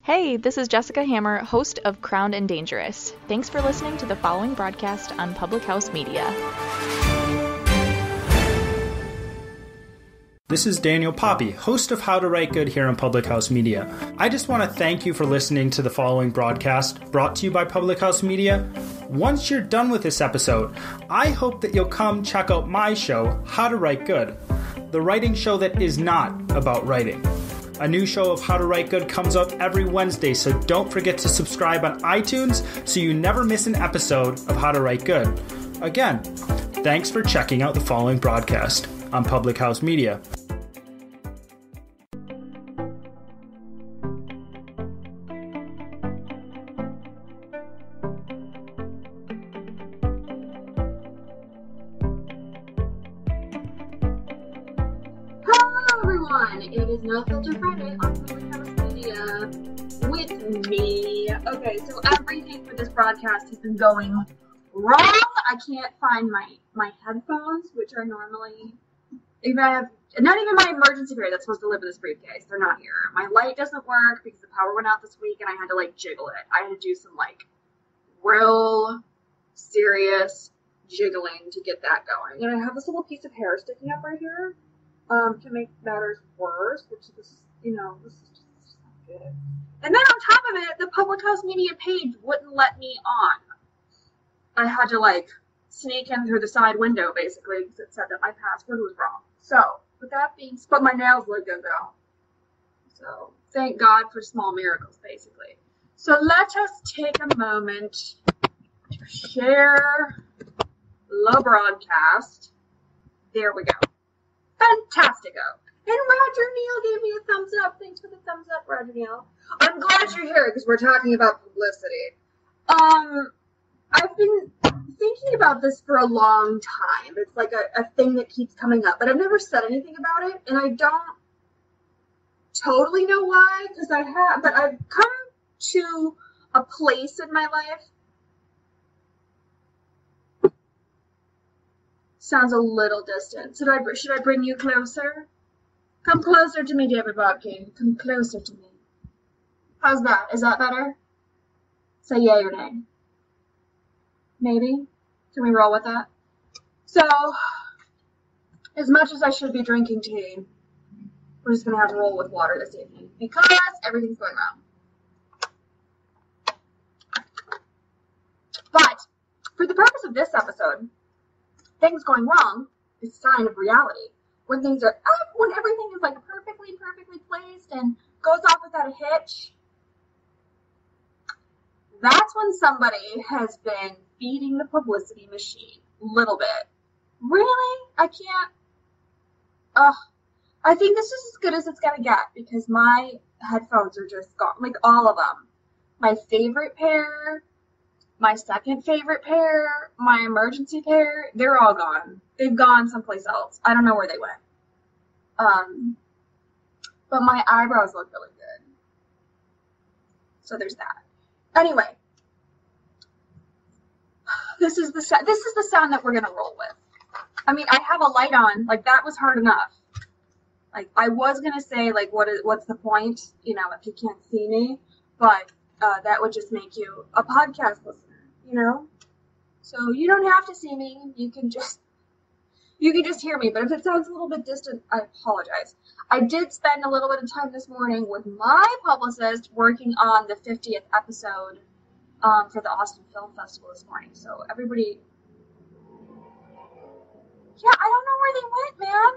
Hey, this is Jessica Hammer, host of Crowned and Dangerous. Thanks for listening to the following broadcast on Public House Media. This is Daniel Poppy, host of How to Write Good here on Public House Media. I just want to thank you for listening to the following broadcast brought to you by Public House Media. Once you're done with this episode, I hope that you'll come check out my show, How to Write Good, the writing show that is not about writing. A new show of How to Write Good comes out every Wednesday, so don't forget to subscribe on iTunes so you never miss an episode of How to Write Good. Again, thanks for checking out the following broadcast on Public House Media. It is No Filter Friday on Public House Media with me. Okay, so everything for this broadcast has been going wrong. I can't find my headphones, which are normally, not even my emergency period that's supposed to live in this briefcase. They're not here. My light doesn't work because the power went out this week and I had to jiggle it. I had to do some real serious jiggling to get that going. And I have this little piece of hair sticking up right here. To make matters worse, which this is just not good. And then on top of it, the Public House Media page wouldn't let me on. I had to sneak in through the side window basically because it said that my password was wrong. So with that being, but my nails look good though. So thank God for small miracles basically. So let us take a moment to share the broadcast. There we go. Fantastico. And Roger Neal gave me a thumbs up. Thanks for the thumbs up, Roger Neal. I'm glad you're here because we're talking about publicity. I've been thinking about this for a long time. It's like a thing that keeps coming up, but I've never said anything about it, and I don't totally know why, because but I've come to a place in my life. Sounds a little distant. Should I bring you closer? Come closer to me, David Bobkin. Come closer to me. How's that? Is that better? Say yay or nay. Maybe? Can we roll with that? So, as much as I should be drinking tea, we're just going to have to roll with water this evening because everything's going wrong. But, for the purpose of this episode, things going wrong is a sign of reality. When things are up, when everything is perfectly placed and goes off without a hitch, that's when somebody has been feeding the publicity machine a little bit. Really? I can't. I think this is as good as it's gonna get because my headphones are just gone. All of them. My favorite pair, my second favorite pair, my emergency pair, they're all gone. They've gone someplace else. I don't know where they went. But my eyebrows look really good. So there's that. Anyway, this is the sound that we're gonna roll with. I mean, I have a light on. That was hard enough. I was gonna say what's the point? If you can't see me, but that would just make you a podcast listener. So you don't have to see me. You can just hear me. But if it sounds a little bit distant, I apologize. I did spend a little bit of time this morning with my publicist working on the 50th episode for the Austin Film Festival this morning. So everybody, I don't know where they went, man.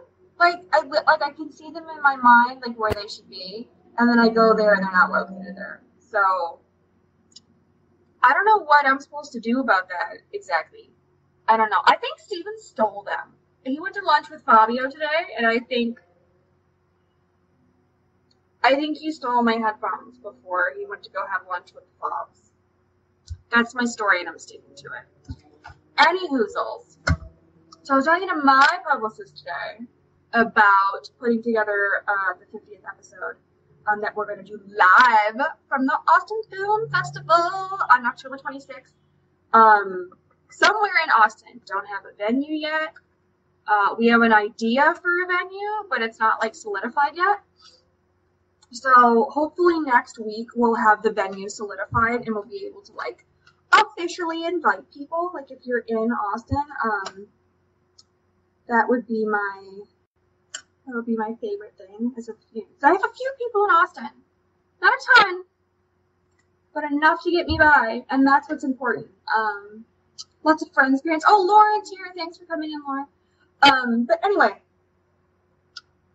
I can see them in my mind, where they should be, and then I go there and they're not located there. So I don't know what I'm supposed to do about that exactly. I don't know. I think Steven stole them. He went to lunch with Fabio today, and I think he stole my headphones before he went to go have lunch with the Fobs. That's my story, and I'm sticking to it. Any hoozles. So I was talking to my publicist today about putting together the 50th episode. That we're going to do live from the Austin Film Festival on October 26th. Somewhere in Austin. Don't have a venue yet. We have an idea for a venue, but it's not solidified yet. So hopefully next week we'll have the venue solidified and we'll be able to like officially invite people. Like if you're in Austin, that would be my favorite thing. So I have a few people in Austin, not a ton, but enough to get me by, and that's what's important. Lots of friends, parents. Oh, Lauren's here. Thanks for coming in, Lauren. But anyway,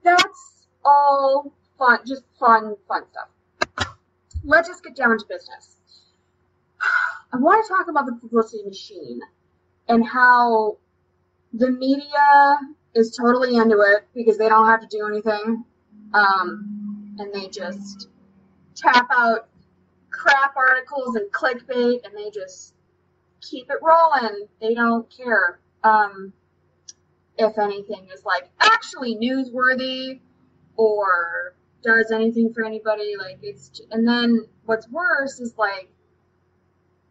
that's all fun, just fun stuff. Let's just get down to business. I want to talk about the publicity machine and how the media is totally into it because they don't have to do anything, and they just tap out crap articles and clickbait, and they just keep it rolling. They don't care if anything is like actually newsworthy or does anything for anybody. Like and then what's worse is like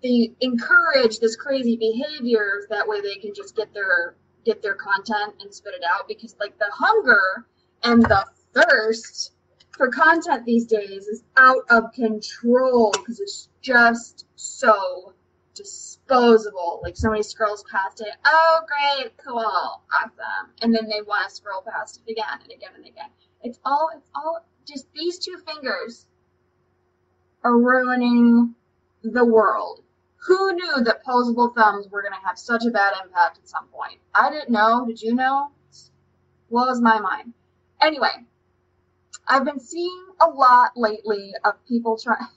they encourage this crazy behavior that way they can just get their content and spit it out, because like the hunger and the thirst for content these days is out of control because it's just so disposable. Like somebody scrolls past it, oh great, cool, awesome, and then they want to scroll past it again and again and again. It's all just these two fingers are ruining the world. Who knew that posable thumbs were going to have such a bad impact at some point? I didn't know. Did you know? Blows my mind. Anyway, I've been seeing a lot lately of people trying...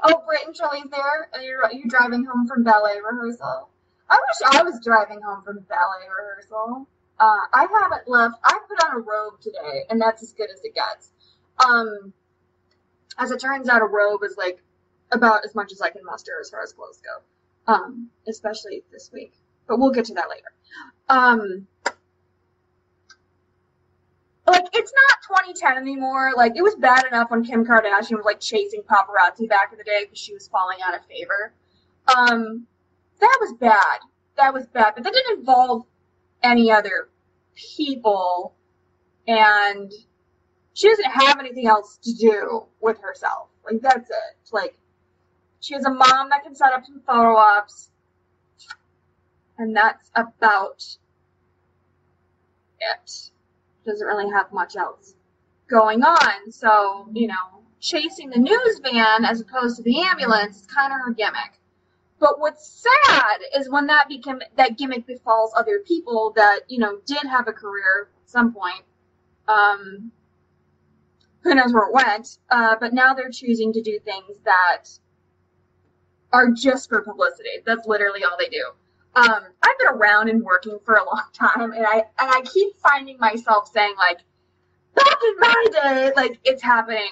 Oh, Britt and Chili's there? Are you driving home from ballet rehearsal? I wish I was driving home from ballet rehearsal. I haven't left. I put on a robe today, and that's as good as it gets. As it turns out, a robe is like about as much as I can muster as far as clothes go, especially this week. But we'll get to that later. Like, it's not 2010 anymore. Like, it was bad enough when Kim Kardashian was like chasing paparazzi back in the day because she was falling out of favor. That was bad. That was bad. But that didn't involve any other people, and she doesn't have anything else to do with herself. Like, that's it. Like, she has a mom that can set up some photo ops, and that's about it. Doesn't really have much else going on. So, chasing the news van as opposed to the ambulance is kind of her gimmick. But what's sad is when that gimmick befalls other people that, did have a career at some point. Who knows where it went, but now they're choosing to do things that are just for publicity. That's literally all they do. I've been around and working for a long time, and I keep finding myself saying, like, back in my day, like, it's happening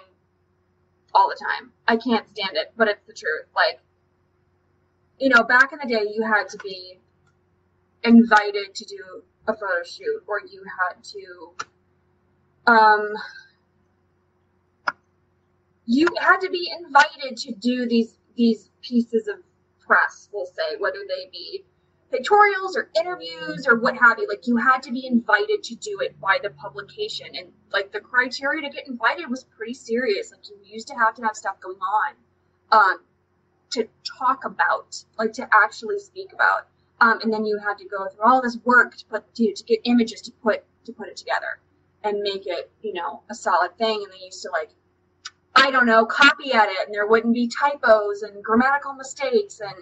all the time. I can't stand it, but it's the truth. Like, back in the day, you had to be invited to do a photo shoot, or you had to, you had to be invited to do these pieces of press, we'll say, whether they be pictorials or interviews or what have you. Like, you had to be invited to do it by the publication. And, like, the criteria to get invited was pretty serious. Like, you used to have stuff going on to talk about, like, to actually speak about. And then you had to go through all this work to get images to put it together and make it, a solid thing. And they used to, like, I don't know, copy edit, and there wouldn't be typos and grammatical mistakes and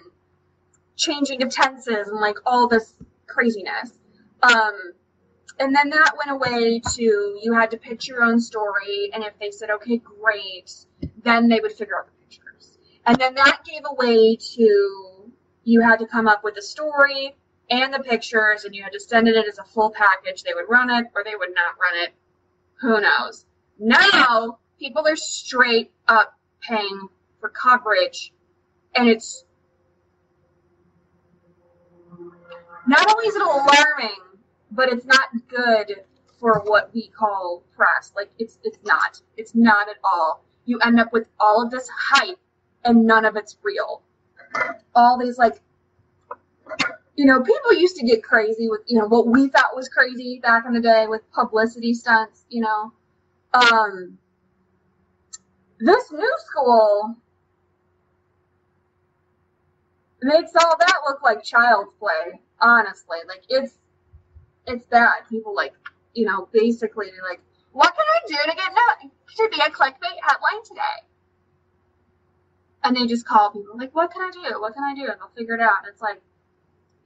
changing of tenses and like all this craziness. And then that went away to you had to pitch your own story, and if they said, okay, great, then they would figure out the pictures. And then that gave away to you had to come up with a story and the pictures, and you had to send it in as a full package. They would run it or they would not run it. Who knows? Now, people are straight up paying for coverage, and it's not only is it alarming, but it's not good for what we call press. Like, it's not at all. You end up with all of this hype, and none of it's real. All these, like, people used to get crazy with, what we thought was crazy back in the day with publicity stunts, This new school makes all that look like child's play, honestly. Like, it's bad. People, basically, they're like, what can I do to be a clickbait headline today? And they just call people, like, what can I do? What can I do? And they'll figure it out. And it's like,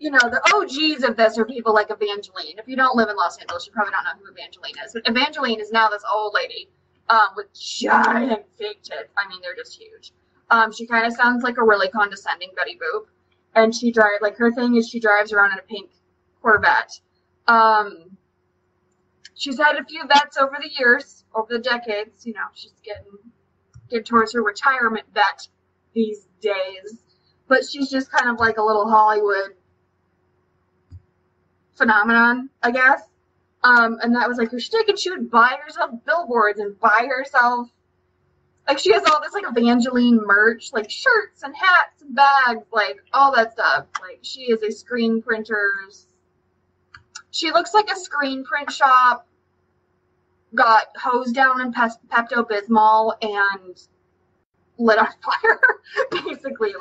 the OGs of this are people like Evangeline. If you don't live in Los Angeles, you probably don't know who Evangeline is. But Evangeline is now this old lady with giant fake tits. I mean, they're just huge. She kind of sounds like a really condescending Betty Boop. And she drives, her thing is she drives around in a pink Corvette. She's had a few vets over the years, over the decades. She's getting towards her retirement vet these days. But she's just kind of like a little Hollywood phenomenon, I guess. And that was like her shtick, and she would buy herself billboards and buy herself, she has all this, Evangeline merch, shirts and hats and bags, all that stuff. She is a screen printer's, she looks like a screen print shop got hosed down in Pepto-Bismol and lit on fire, basically.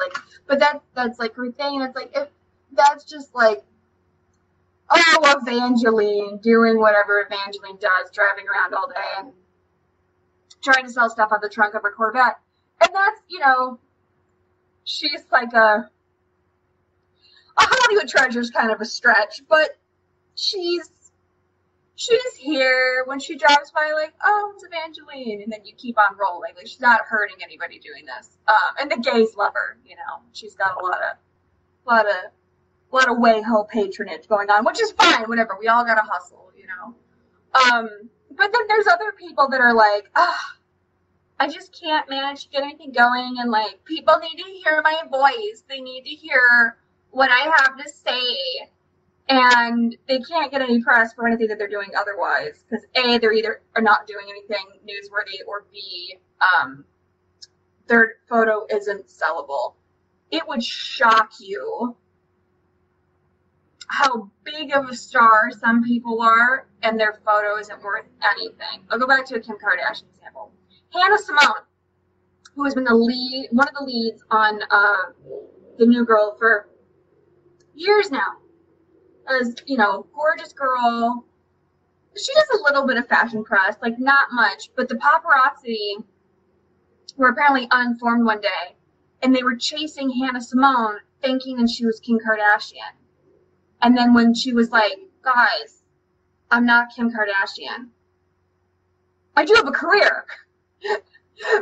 But that's her thing, and it's that's just Evangeline doing whatever Evangeline does, driving around all day and trying to sell stuff out the trunk of her Corvette. And that's, she's a Hollywood treasure's kind of a stretch, but she's here when she drives by, it's Evangeline, and then you keep on rolling. She's not hurting anybody doing this. And the gays love her, she's got a lot of way-ho patronage going on, which is fine, whatever. We all gotta hustle, But then there's other people that are I just can't manage to get anything going, and people need to hear my voice. They need to hear what I have to say, and they can't get any press for anything that they're doing otherwise, because A, they're either are not doing anything newsworthy, or B, their photo isn't sellable. It would shock you how big of a star some people are, and their photo isn't worth anything. I'll go back to a Kim Kardashian example. Hannah Simone, who has been one of the leads on The New Girl for years now, as, gorgeous girl. She does a little bit of fashion press, not much, but the paparazzi were apparently uninformed one day, and they were chasing Hannah Simone, thinking that she was Kim Kardashian. And then when she was like, guys, I'm not Kim Kardashian. I do have a career,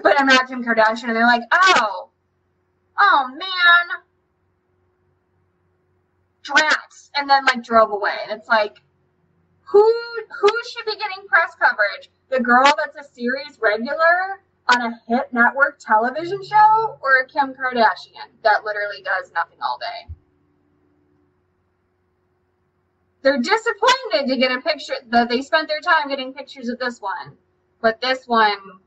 but I'm not Kim Kardashian. And they're like, oh man, drats. And then drove away. And it's who should be getting press coverage? The girl that's a series regular on a hit network television show, or Kim Kardashian that literally does nothing all day? They're disappointed to get a picture, that they spent their time getting pictures of this one. But this one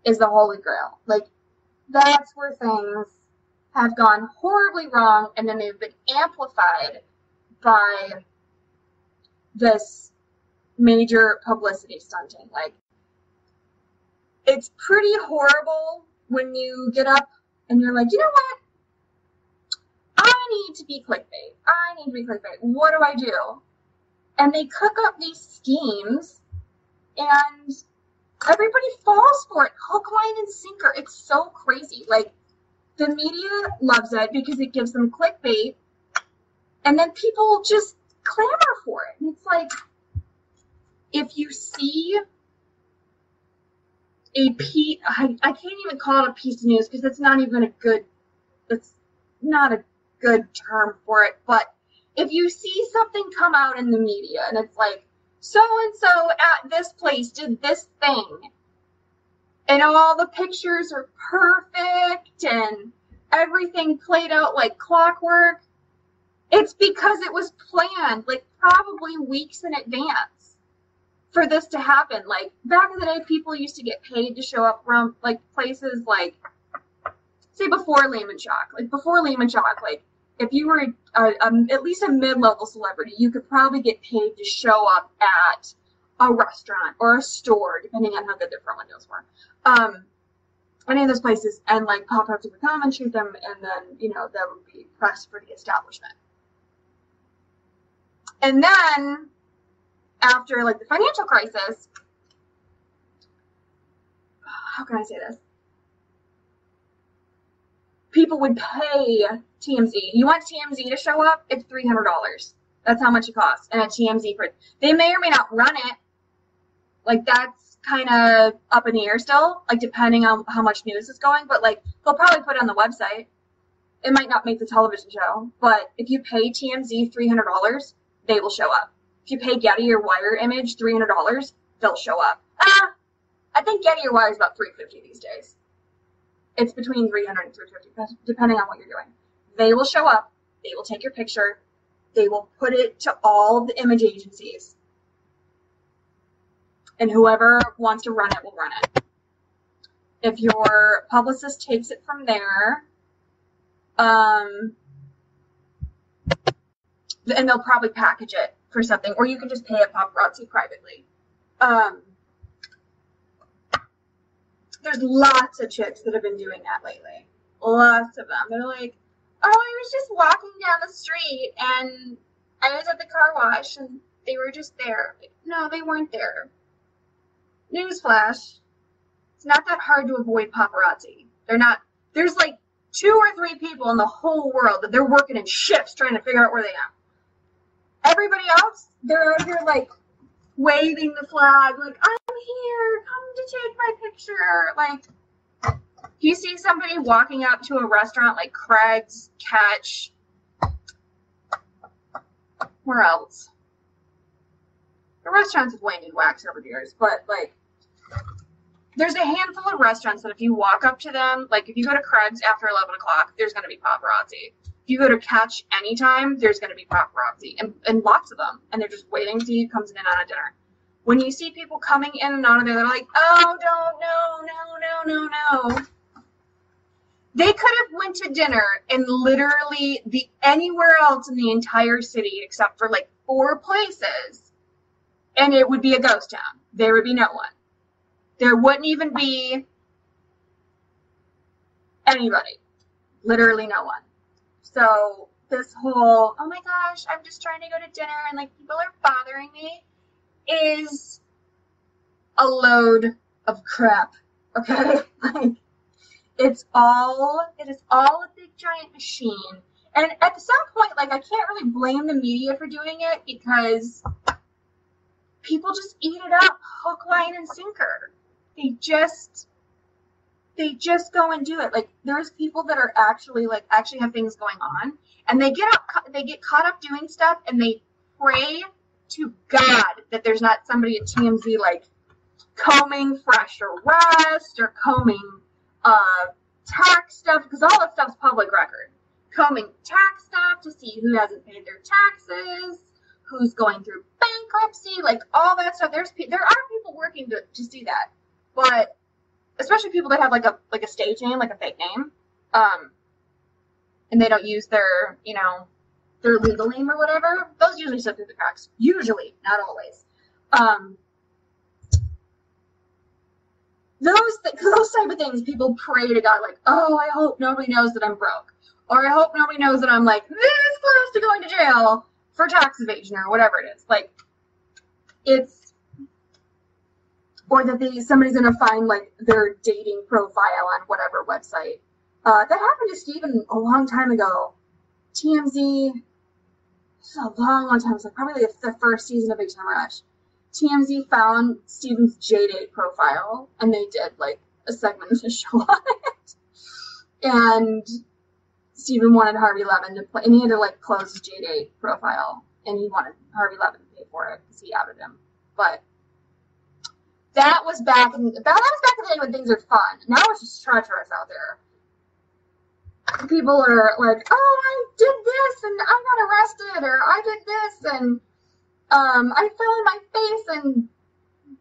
is the holy grail. That's where things have gone horribly wrong, and then they've been amplified by this major publicity stunting. It's pretty horrible when you get up and you're like, you know what? I need to be clickbait. What do I do? And they cook up these schemes, and everybody falls for it. Hook, line, and sinker. It's so crazy. The media loves it because it gives them clickbait, and then people just clamor for it. And it's if you see a piece, I can't even call it a piece of news because it's not a good term for it, but if you see something come out in the media and it's so-and-so at this place did this thing, and all the pictures are perfect and everything played out like clockwork, it's because it was planned, probably weeks in advance for this to happen. Back in the day, people used to get paid to show up around, places say before Lehman Shock. if you were at least a mid-level celebrity, you could probably get paid to show up at a restaurant or a store, depending on how good their front windows were. Any of those places, and like paparazzi would come and shoot them, and then, you know, that would be press for the establishment. And then, after like the financial crisis, how can I say this? People would pay TMZ. You want TMZ to show up? It's $300. That's how much it costs. And a TMZ they may or may not run it. Like, that's kind of up in the air still, like, depending on how much news is going. But, like, they'll probably put it on the website. It might not make the television show. But if you pay TMZ $300, they will show up. If you pay Getty or Wire Image $300, they'll show up. I think Getty or Wire is about $350 these days. It's between $300 and $350, depending on what you're doing. They will show up. They will take your picture. They will put it to all the image agencies. And whoever wants to run it will run it. If your publicist takes it from there, and they'll probably package it for something, or you can just pay a paparazzi privately. There's lots of chicks that have been doing that lately. Lots of them. They're like, oh, I was just walking down the street, and I was at the car wash, and they were just there. No, they weren't there. Newsflash. It's not that hard to avoid paparazzi. There's like 2 or 3 people in the whole world that they're working in shifts trying to figure out where they are. Everybody else, they're out here like waving the flag, like, I'm here, come to take my picture. Like, you see somebody walking up to a restaurant like Craig's, Catch, where else? The restaurants have waned in wax over the years, but like, there's a handful of restaurants that if you walk up to them, like if you go to Craig's after 11 o'clock, there's going to be paparazzi. If you go to Catch anytime, there's going to be paparazzi, and lots of them, and they're just waiting till you comes in on a dinner. When you see people coming in and out of there, they're like, oh, no. They could have went to dinner in literally anywhere else in the entire city except for like 4 places, and it would be a ghost town. There would be no one. There wouldn't even be anybody. Literally no one. So this whole, oh my gosh, I'm just trying to go to dinner and like people are bothering me, is a load of crap. Okay? Like, it is all a big giant machine. And at some point, like, I can't really blame the media for doing it because people just eat it up, hook, line, and sinker. They just go and do it. Like, there's people that are actually have things going on, and they get caught up doing stuff, and they pray to God that there's not somebody at TMZ like combing fresh arrest or combing tax stuff, because all that stuff's public record. Combing tax stuff to see who hasn't paid their taxes, who's going through bankruptcy, like all that stuff. There are people working to see that. But especially people that have like a stage name, like a fake name, and they don't use their legal name or whatever, those usually slip through the cracks. Usually, not always. Those type of things, people pray to God, like, oh, I hope nobody knows that I'm broke, or I hope nobody knows that I'm like this close to going to jail for tax evasion or whatever it is. Like, or that somebody's gonna find like their dating profile on whatever website. That happened to Steven a long time ago. TMZ, this is a long time. It's like probably the first season of Big Time Rush. TMZ found Steven's JDate profile, and they did like a segment of the show on it. And Steven wanted Harvey Levin to play, and he had to like close his JDate profile, and he wanted Harvey Levin to pay for it because he outed him. But that was back in the day when things are fun. Now it's just treacherous out there. People are like, oh, I did this, and I got arrested, or I did this, and I fell on my face and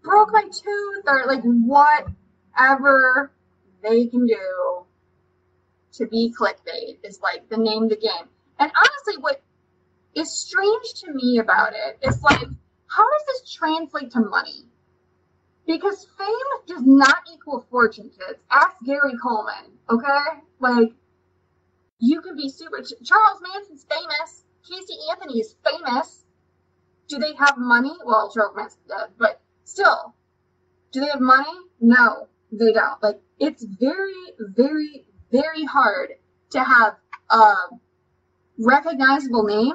broke my tooth, or like whatever they can do to be clickbait is like the name of the game. And honestly, what is strange to me about it is like, how does this translate to money? Because fame does not equal fortune, kids. Ask Gary Coleman, okay? Like, you can be super... Charles Manson's famous. Casey Anthony is famous. Do they have money? Well, Charles Manson's dead, but still. Do they have money? No, they don't. Like, it's very, very, very hard to have a recognizable name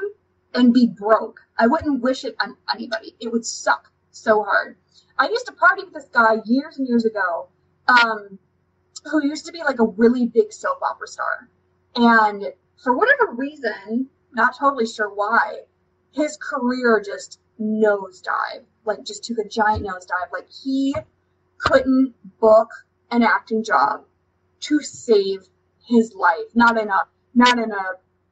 and be broke. I wouldn't wish it on anybody. It would suck so hard. I used to party with this guy years and years ago, who used to be like a really big soap opera star. And for whatever reason, not totally sure why, his career just nosedived. Like, just took a giant nosedive. Like, he couldn't book an acting job to save his life. Not in a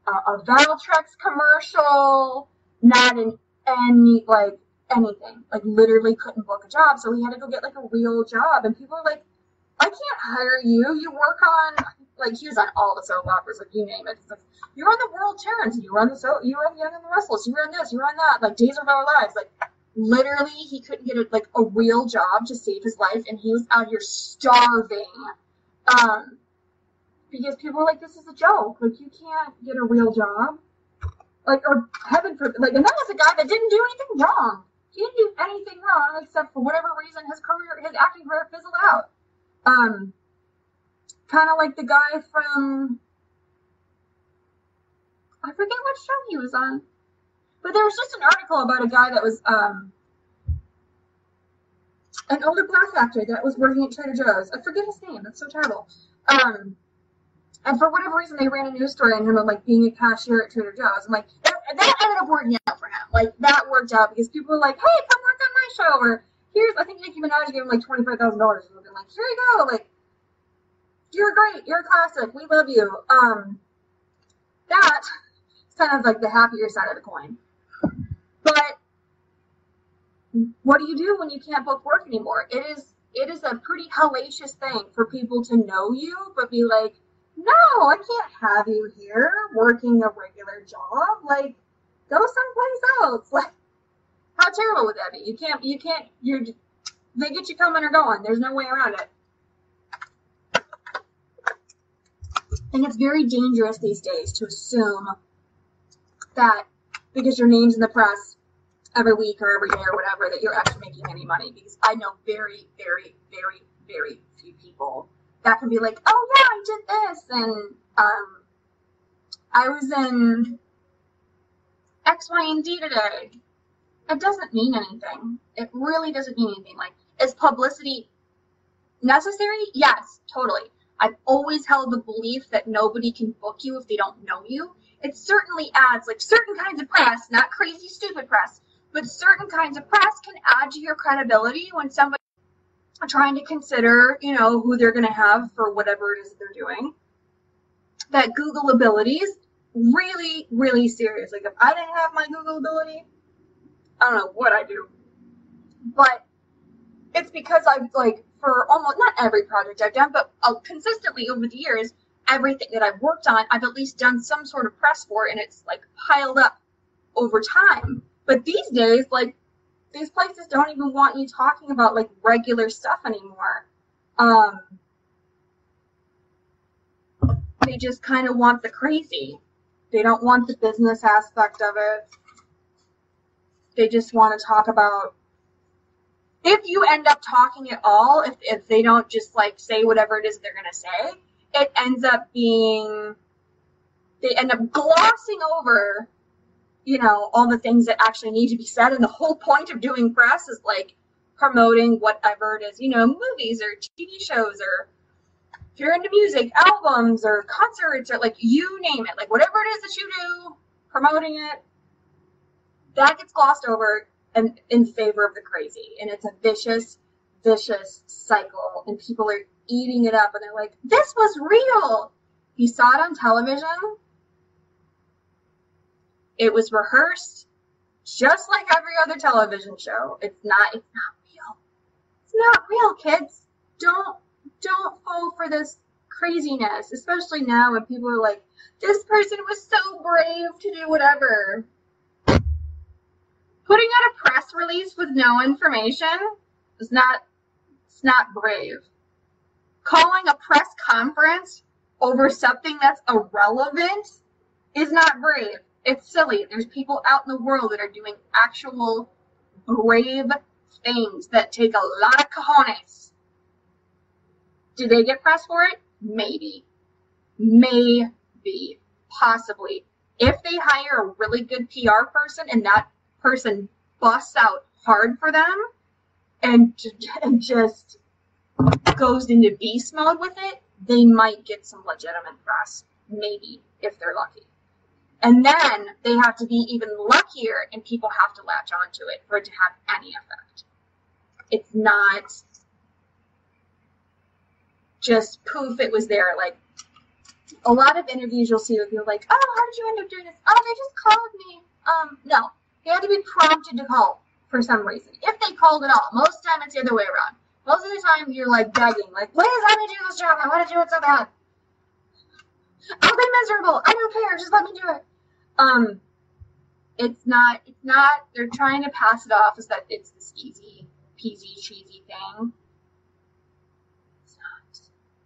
Valtrex commercial, not in any, like, anything. Like, literally couldn't book a job, so he had to go get, like, a real job. And people were like, I can't hire you. You work on, like, he was on all the soap operas, like, you name it. It's like, you're on the World Terrans, you were on Young and the Restless, you were on this, you were on that, like, Days of Our Lives. Like, literally, he couldn't get, a real job to save his life, and he was out here starving. Because people were like, this is a joke. Like, you can't get a real job. Like, or heaven forbid. Like, and that was a guy that didn't do anything wrong. He didn't do anything wrong, except for whatever reason, his acting career fizzled out. Kind of like the guy from, I forget what show he was on. But there was just an article about a guy that was, an older black actor that was working at Trader Joe's. I forget his name. That's so terrible. And for whatever reason, they ran a news story on him of, like, being a cashier at Trader Joe's. And, like, that ended up working out for him. Like, that worked out because people were like, hey, come work on my show. Or, here's, I think Nicki Minaj gave him, like, $25,000 or something. Like, here you go. Like, you're great. You're a classic. We love you. That is kind of, like, the happier side of the coin. But what do you do when you can't book work anymore? It is a pretty hellacious thing for people to know you, but be like, no, I can't have you here working a regular job. Like, go someplace else. Like, how terrible would that be? They get you coming or going. There's no way around it. I think it's very dangerous these days to assume that because your name's in the press every week or every day or whatever, that you're actually making any money. Because I know very, very, very, very few people that can be like, oh yeah, I did this, and I was in X, Y, and Z today. It doesn't mean anything. It really doesn't mean anything. Like, is publicity necessary? Yes, totally. I've always held the belief that nobody can book you if they don't know you. It certainly adds, like, certain kinds of press, not crazy, stupid press, but certain kinds of press can add to your credibility when somebody trying to consider, who they're going to have for whatever it is they're doing. That Google ability is really, really serious. Like, if I didn't have my Google ability, I don't know what I'd do. But it's because I've, like, for almost, not every project I've done, but consistently over the years, everything that I've worked on, I've at least done some sort of press for, and it's, like, piled up over time. But these days, like, these places don't even want you talking about, like, regular stuff anymore. They just kind of want the crazy. They don't want the business aspect of it. They just want to talk about, if you end up talking at all, if they don't just, like, say whatever it is they're going to say, it ends up being, they end up glossing over, all the things that actually need to be said. And the whole point of doing press is, like, promoting whatever it is, movies or TV shows, or if you're into music, albums or concerts, or, like, you name it, like, whatever it is that you do, promoting it, that gets glossed over and in favor of the crazy. And it's a vicious, vicious cycle. And people are eating it up, and they're like, this was real. You saw it on television. It was rehearsed, just like every other television show. It's not real. It's not real, kids. Don't fall for this craziness, especially now when people are like, this person was so brave to do whatever. Putting out a press release with no information is not brave. Calling a press conference over something that's irrelevant is not brave. It's silly. There's people out in the world that are doing actual brave things that take a lot of cojones. Do they get press for it? Maybe. Maybe. Possibly. If they hire a really good PR person and that person busts out hard for them and just goes into beast mode with it, they might get some legitimate press. Maybe, if they're lucky. And then they have to be even luckier and people have to latch onto it for it to have any effect. It's not just poof, it was there. Like, a lot of interviews you'll see with people like, oh, how did you end up doing this? Oh, they just called me. No. They had to be prompted to call for some reason. If they called at all. Most of the time it's the other way around. Most of the time you're like begging, like, please let me do this job. I want to do it so bad. I'll be miserable. I don't care. Just let me do it. It's not, they're trying to pass it off as that it's this easy peasy cheesy thing. It's not.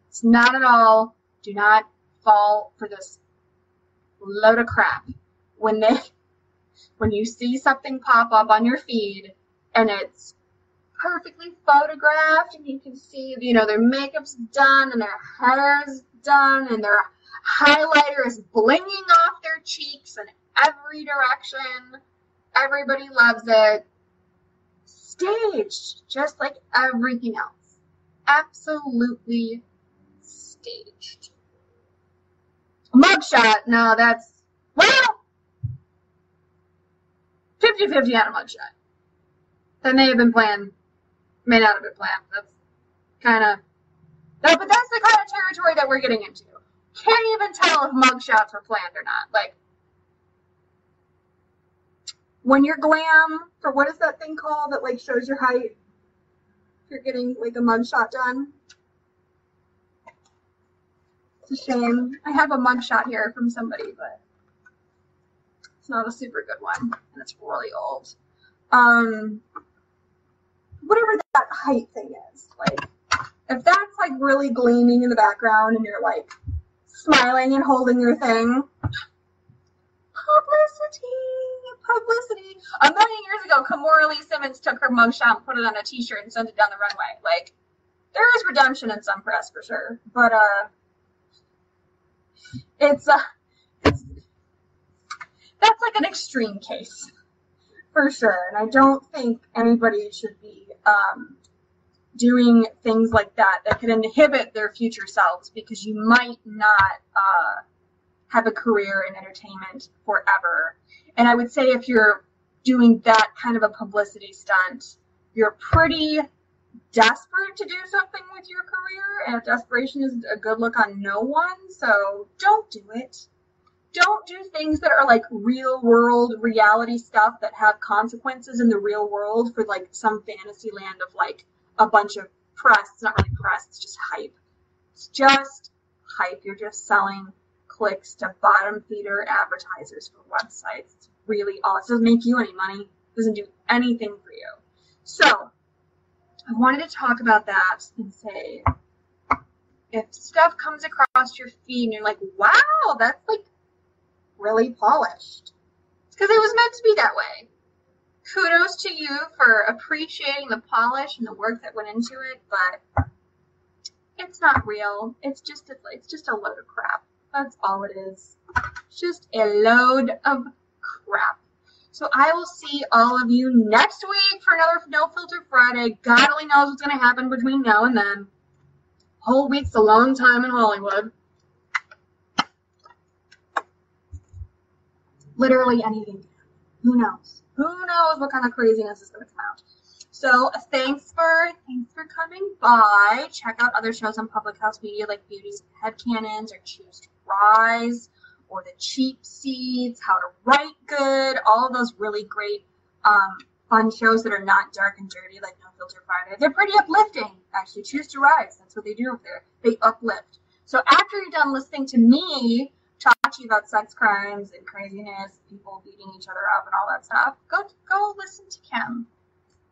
It's not at all. Do not fall for this load of crap. When you see something pop up on your feed and it's perfectly photographed and you can see, their makeup's done and their hair's done and their highlighter is blinging off their cheeks in every direction. Everybody loves it. Staged, just like everything else. Absolutely staged. Mugshot, no, that's, well, 50-50 on a mugshot. That may have been planned, may not have been planned. That's kind of, no, but that's the kind of territory that we're getting into. Can't even tell if mugshots were planned or not. Like, when you're glam, for what is that thing called that, like, shows your height? If you're getting, like, a mugshot done. It's a shame. I have a mugshot here from somebody, but it's not a super good one, and it's really old. Whatever that height thing is, like, if that's, like, really gleaming in the background and you're, like, smiling and holding your thing, publicity. A million years ago, Kimora Lee Simmons took her mugshot and put it on a t-shirt and sent it down the runway. Like, there is redemption in some press for sure, but it's that's like an extreme case for sure, and I don't think anybody should be doing things like that could inhibit their future selves, because you might not have a career in entertainment forever. And I would say if you're doing that kind of a publicity stunt, you're pretty desperate to do something with your career, and desperation is a good look on no one, so don't do it. Don't do things that are like real world reality stuff that have consequences in the real world for like some fantasy land of like a bunch of press. It's not really press, it's just hype. It's just hype. You're just selling clicks to bottom feeder advertisers for websites. It's really all. It doesn't make you any money. It doesn't do anything for you. So I wanted to talk about that and say, if stuff comes across your feed and you're like, wow, that's like really polished, it's because it was meant to be that way. Kudos to you for appreciating the polish and the work that went into it, but it's not real. It's just a load of crap. That's all it is. Just a load of crap. So I will see all of you next week for another No Filter Friday. God only knows what's going to happen between now and then. Whole week's a long time in Hollywood. Literally anything. Who knows? Who knows what kind of craziness is going to come out. So thanks for coming by. Check out other shows on Public House Media like Beauties and Headcanons or Choose to Rise or The Cheap Seats, How to Write Good, all of those really great fun shows that are not dark and dirty like No Filter Friday. They're pretty uplifting, actually. Choose to Rise, that's what they do up there. They uplift. So after you're done listening to me talk to you about sex crimes and craziness, people beating each other up and all that stuff, go listen to Kim.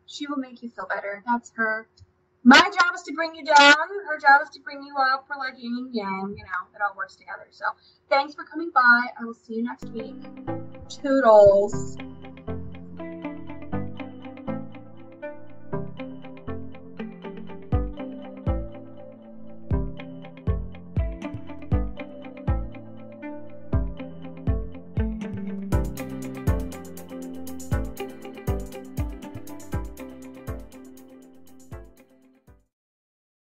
She will make you feel better. That's her. My job is to bring you down. Her job is to bring you up. We're like yin and yang. You know, it all works together. So thanks for coming by. I will see you next week. Toodles.